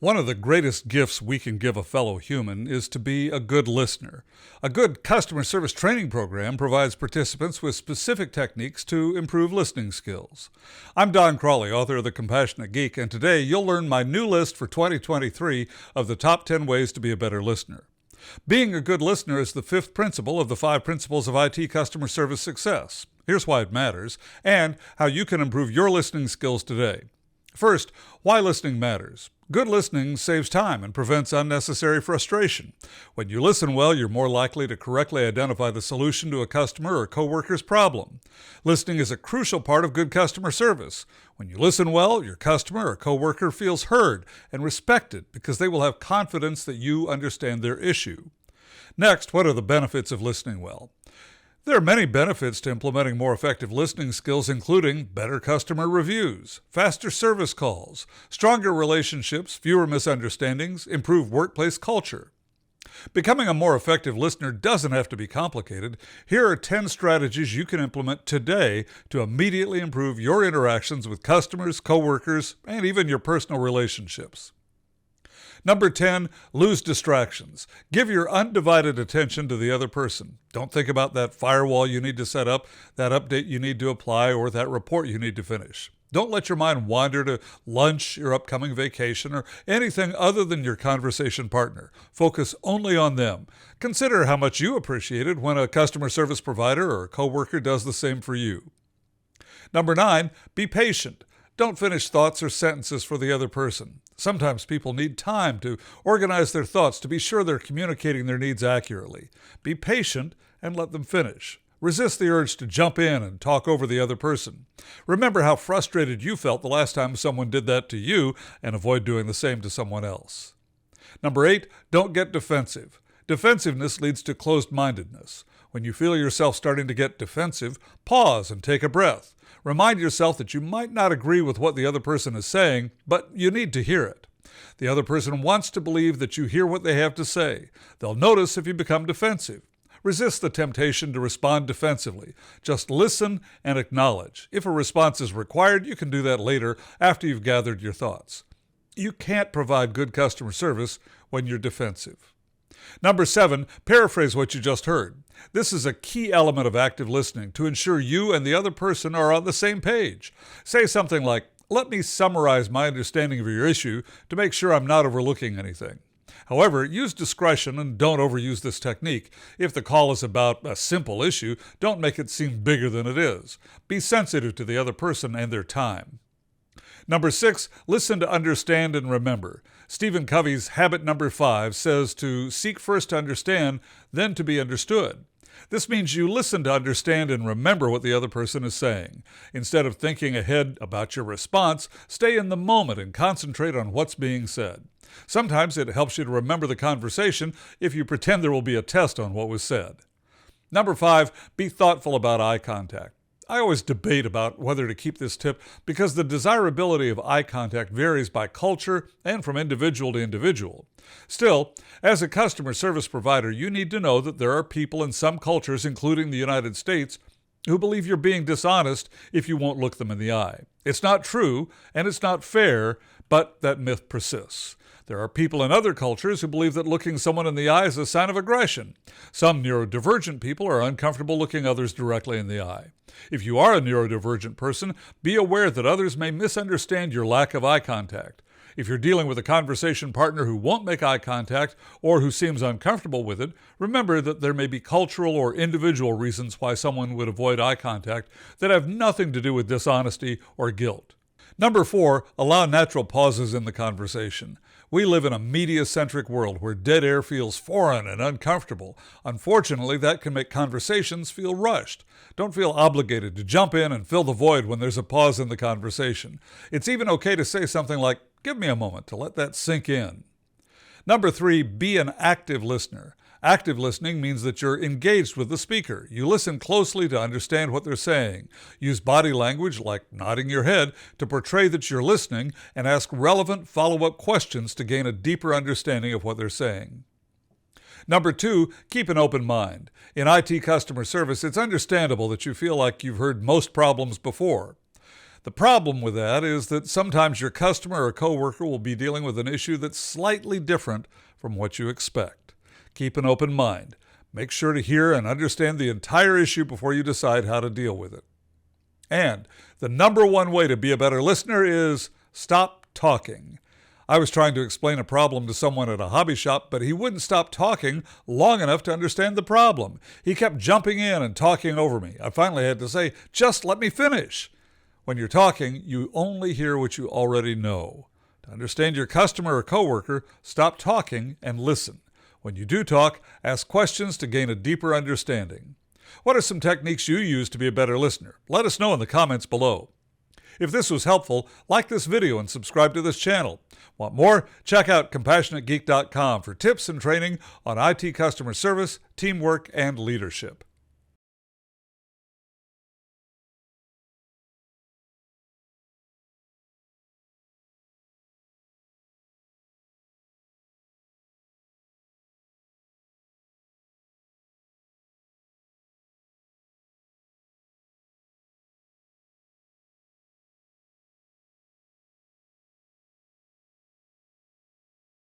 One of the greatest gifts we can give a fellow human is to be a good listener. A good customer service training program provides participants with specific techniques to improve listening skills. I'm Don Crawley, author of The Compassionate Geek, and today you'll learn my new list for 2023 of the top 10 ways to be a better listener. Being a good listener is the fifth principle of the 5 principles of IT customer service success. Here's why it matters, and how you can improve your listening skills today. First, why listening matters. Good listening saves time and prevents unnecessary frustration. When you listen well, you're more likely to correctly identify the solution to a customer or coworker's problem. Listening is a crucial part of good customer service. When you listen well, your customer or coworker feels heard and respected because they will have confidence that you understand their issue. Next, what are the benefits of listening well? There are many benefits to implementing more effective listening skills, including better customer reviews, faster service calls, stronger relationships, fewer misunderstandings, improved workplace culture. Becoming a more effective listener doesn't have to be complicated. Here are 10 strategies you can implement today to immediately improve your interactions with customers, coworkers, and even your personal relationships. Number 10, lose distractions. Give your undivided attention to the other person. Don't think about that firewall you need to set up, that update you need to apply, or that report you need to finish. Don't let your mind wander to lunch, your upcoming vacation, or anything other than your conversation partner. Focus only on them. Consider how much you appreciate it when a customer service provider or a coworker does the same for you. Number 9, be patient. Don't finish thoughts or sentences for the other person. Sometimes people need time to organize their thoughts to be sure they're communicating their needs accurately. Be patient and let them finish. Resist the urge to jump in and talk over the other person. Remember how frustrated you felt the last time someone did that to you and avoid doing the same to someone else. Number 8, don't get defensive. Defensiveness leads to closed-mindedness. When you feel yourself starting to get defensive, pause and take a breath. Remind yourself that you might not agree with what the other person is saying, but you need to hear it. The other person wants to believe that you hear what they have to say. They'll notice if you become defensive. Resist the temptation to respond defensively. Just listen and acknowledge. If a response is required, you can do that later after you've gathered your thoughts. You can't provide good customer service when you're defensive. Number 7, paraphrase what you just heard. This is a key element of active listening to ensure you and the other person are on the same page. Say something like, "Let me summarize my understanding of your issue to make sure I'm not overlooking anything." However, use discretion and don't overuse this technique. If the call is about a simple issue, don't make it seem bigger than it is. Be sensitive to the other person and their time. Number 6, listen to understand and remember. Stephen Covey's habit number 5 says to seek first to understand, then to be understood. This means you listen to understand and remember what the other person is saying. Instead of thinking ahead about your response, stay in the moment and concentrate on what's being said. Sometimes it helps you to remember the conversation if you pretend there will be a test on what was said. Number 5, be thoughtful about eye contact. I always debate about whether to keep this tip because the desirability of eye contact varies by culture and from individual to individual. Still, as a customer service provider, you need to know that there are people in some cultures, including the United States, who believe you're being dishonest if you won't look them in the eye. It's not true, and it's not fair, but that myth persists. There are people in other cultures who believe that looking someone in the eye is a sign of aggression. Some neurodivergent people are uncomfortable looking others directly in the eye. If you are a neurodivergent person, be aware that others may misunderstand your lack of eye contact. If you're dealing with a conversation partner who won't make eye contact or who seems uncomfortable with it, remember that there may be cultural or individual reasons why someone would avoid eye contact that have nothing to do with dishonesty or guilt. Number 4, allow natural pauses in the conversation. We live in a media-centric world where dead air feels foreign and uncomfortable. Unfortunately, that can make conversations feel rushed. Don't feel obligated to jump in and fill the void when there's a pause in the conversation. It's even okay to say something like, "Give me a moment to let that sink in." Number 3, be an active listener. Active listening means that you're engaged with the speaker. You listen closely to understand what they're saying. Use body language like nodding your head to portray that you're listening and ask relevant follow-up questions to gain a deeper understanding of what they're saying. Number 2, keep an open mind. In IT customer service, it's understandable that you feel like you've heard most problems before. The problem with that is that sometimes your customer or coworker will be dealing with an issue that's slightly different from what you expect. Keep an open mind. Make sure to hear and understand the entire issue before you decide how to deal with it. And the number one way to be a better listener is stop talking. I was trying to explain a problem to someone at a hobby shop, but he wouldn't stop talking long enough to understand the problem. He kept jumping in and talking over me. I finally had to say, just let me finish. When you're talking, you only hear what you already know. To understand your customer or coworker, stop talking and listen. When you do talk, ask questions to gain a deeper understanding. What are some techniques you use to be a better listener? Let us know in the comments below. If this was helpful, like this video and subscribe to this channel. Want more? Check out CompassionateGeek.com for tips and training on IT customer service, teamwork, and leadership.